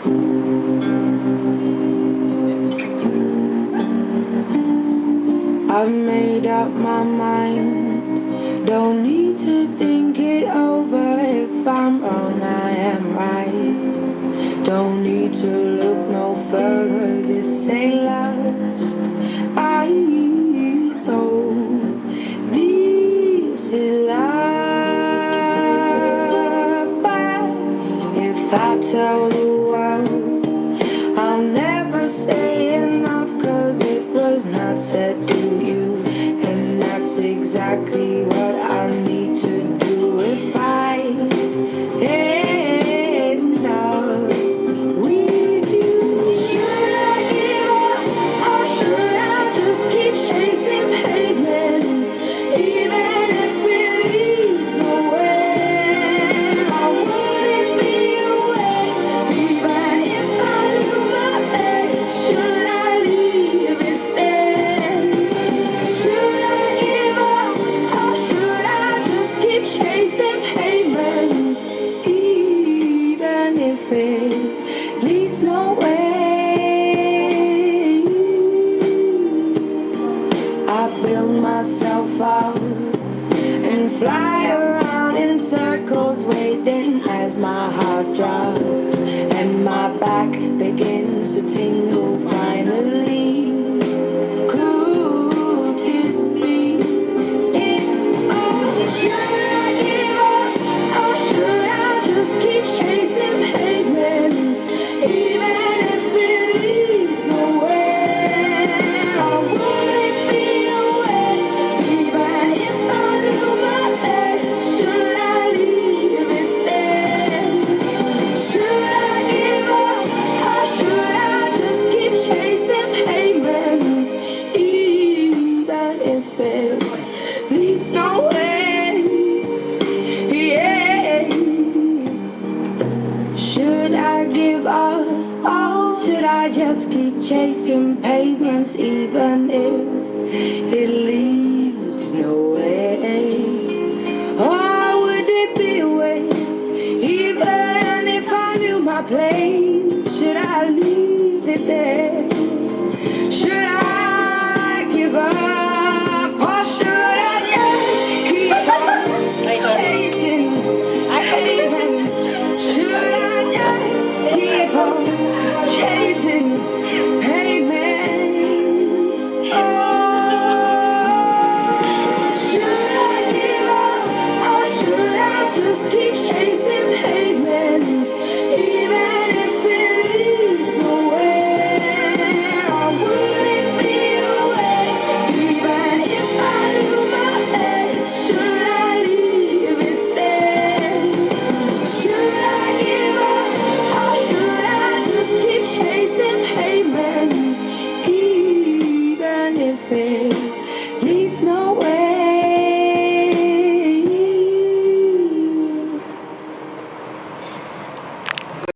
I've made up my mind, don't need to think it over. If I'm wrong, I am right. Don't need to look no further, this ain't last. I know this is love, but if I tell the world, I'll never say enough, 'cause it was not said to you, and that's exactly what I need to do if I end up with you. Should I give up, or should I just keep chasing pavements, even if it leads nowhere? I wouldn't be awake, even if I knew my best. Should I leave it there? Should I give up, or should I just keep chasing pavements, even if it leads nowhere? I build myself up and fly around in circles, waiting as my heart drops and my back begins to tingle finally. Could this be it? Oh, should I give up, or should I just keep chasing pavements, even if it leads nowhere? I wouldn't be awake, even if I knew my best. Should I leave it there? Should I give up, or should I just keep chasing pavements, even if it leads nowhere? Yeah. Should I give up, or should I just keep chasing pavements, even if it leads nowhere? Or would it be a waste, even if I knew my place? Should I leave it there?